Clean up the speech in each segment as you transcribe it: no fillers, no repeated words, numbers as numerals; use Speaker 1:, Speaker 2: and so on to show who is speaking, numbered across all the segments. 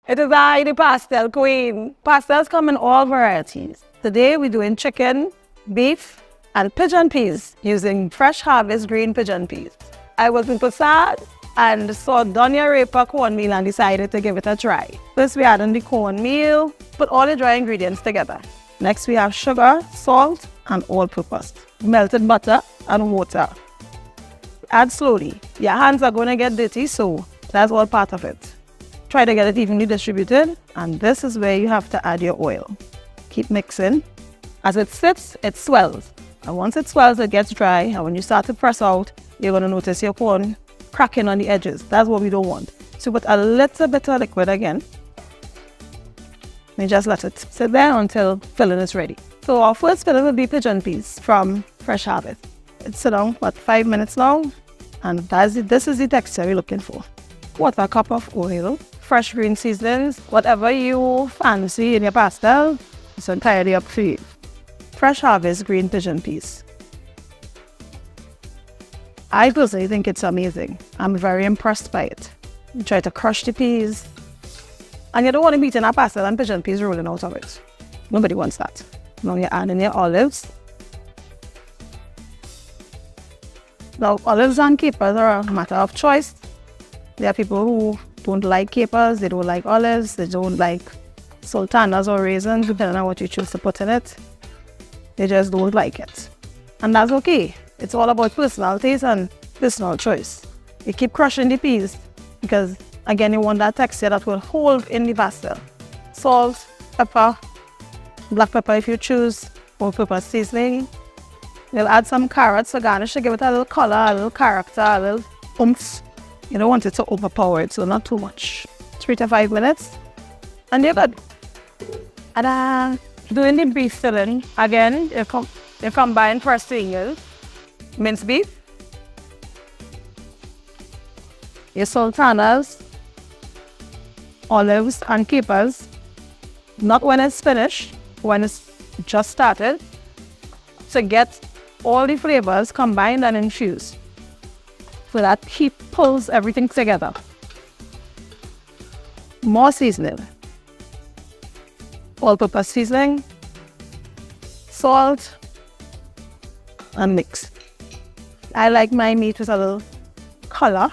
Speaker 1: It is I, the pastel queen. Pastels come in all varieties. Today we're doing chicken, beef, and pigeon peas using fresh harvest green pigeon peas. I was in Passade and saw Donarepa Cornmeal and decided to give it a try. First we add in the cornmeal, put all the dry ingredients together. Next we have sugar, salt, and all-purpose. Melted butter and water. Add slowly. Your hands are going to get dirty, so that's all part of it. Try to get it evenly distributed, and this is where you have to add your oil. Keep mixing. As it sits, it swells. And once it swells, it gets dry, and when you start to press out, you're going to notice your corn cracking on the edges. That's what we don't want. So put a little bit of liquid again. And just let it sit there until filling is ready. So our first filling will be pigeon peas from Fresh Harvest. It's around, 5 minutes long, and this is the texture we're looking for. 1/4 cup of oil, fresh green seasonings, whatever you fancy in your pastel, it's entirely up to you. Fresh Harvest green pigeon peas. I personally think it's amazing. I'm very impressed by it. You try to crush the peas, and you don't want to be eating a pastel and pigeon peas rolling out of it. Nobody wants that. Now you add in your olives. Now olives and capers are a matter of choice. There are people who don't like capers, they don't like olives, they don't like sultanas or raisins, depending on what you choose to put in it. They just don't like it. And that's okay. It's all about personal taste and personal choice. You keep crushing the peas because, again, you want that texture that will hold in the pastel. Salt, pepper, black pepper if you choose, or pepper seasoning. You'll add some carrots to garnish to give it a little color, a little character, a little oomph. You don't want it to overpower it, so not too much. 3 to 5 minutes, and you're good. Ta-da! Doing the beef filling, again, you combine first ingredients. Minced beef, your sultanas, olives and capers, not when it's finished, when it's just started, to get all the flavors combined and infused. So that heat pulls everything together. More seasoning, all-purpose seasoning, salt, and mix. I like my meat with a little color,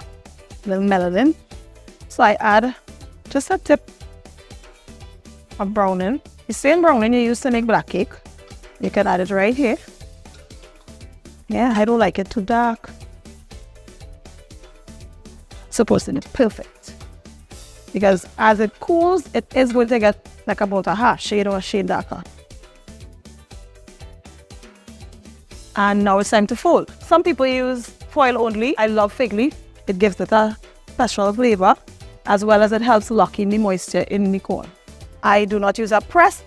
Speaker 1: a little melanin. So I add just a tip of browning. The same browning you use to make black cake, you can add it right here. Yeah, I don't like it too dark. Supposed to be perfect. Because as it cools, it is going to get like about a half shade or a shade darker. And now it's time to fold. Some people use foil only. I love fig leaf. It gives it a special flavor, as well as it helps lock in the moisture in the corn. I do not use a press.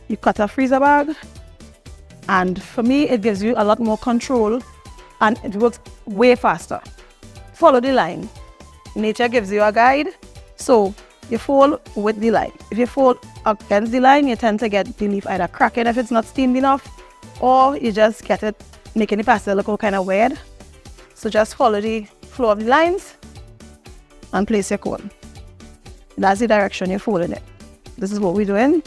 Speaker 1: You cut a freezer bag, and for me, it gives you a lot more control, and it works way faster. Follow the line. Nature gives you a guide, so you fold with the line. If you fold against the line, you tend to get the leaf either cracking if it's not steamed enough, or you just get it making the pastel look all kind of weird. So just follow the flow of the lines and place your corn. That's the direction you're folding it. This is what we're doing.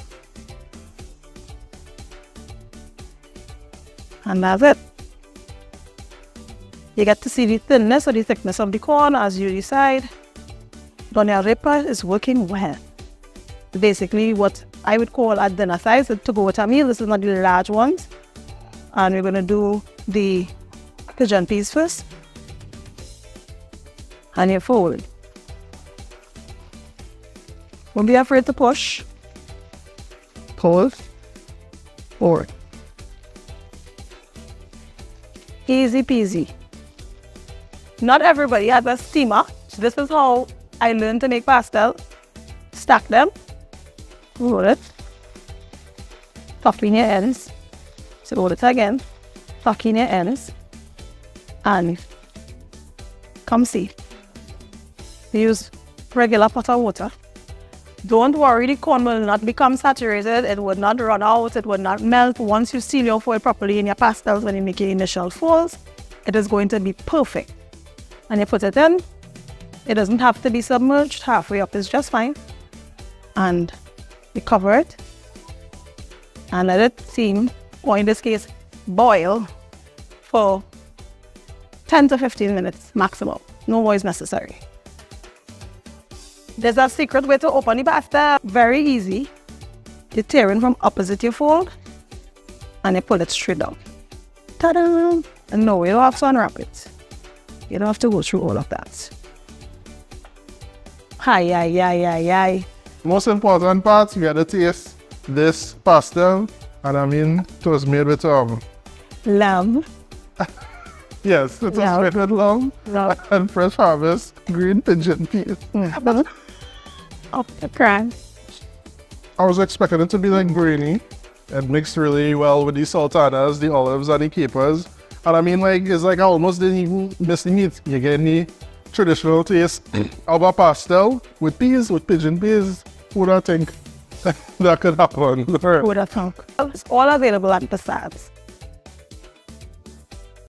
Speaker 1: And that's it. You get to see the thinness or the thickness of the corn as you decide. Donarepa is working well. Basically what I would call a dinner size to go with a meal. This is not the large ones. And we're going to do the pigeon peas first. And you fold. Don't be afraid to push. Pull. Forward. Easy peasy. Not everybody has a steamer. So this is how I learned to make pastel. Stack them. Roll it. Tuck in your ends. So roll it again. Tuck in your ends. And come see. Use regular pot of water. Don't worry, the corn will not become saturated. It would not run out. It would not melt. Once you seal your foil properly in your pastels when you make your initial folds, it is going to be perfect. And you put it in. It doesn't have to be submerged. Halfway up is just fine. and you cover it and let it steam, or in this case, boil for 10 to 15 minutes maximum. No more is necessary. There's a secret way to open the pasta. Very easy. You tear it from opposite your fold and you pull it straight down. Ta-da! And no, you don't have to unwrap it. You don't have to go through all of that. Hi, ay, ay, ay, ay.
Speaker 2: Most important part, you gotta taste this pasta, and I mean, it was made with
Speaker 1: Lamb.
Speaker 2: yes, it was made with lamb and fresh harvest green pigeon peas.
Speaker 1: Up the cran.
Speaker 2: I was expecting it to be like grainy and mixed really well with the sultanas, the olives, and the capers. And I mean, like, it's like I almost didn't even miss the meat. You get the traditional taste of a pastelle with peas, with pigeon peas. Who would I think that could happen?
Speaker 1: Who would I think? It's all available at Pastelle's.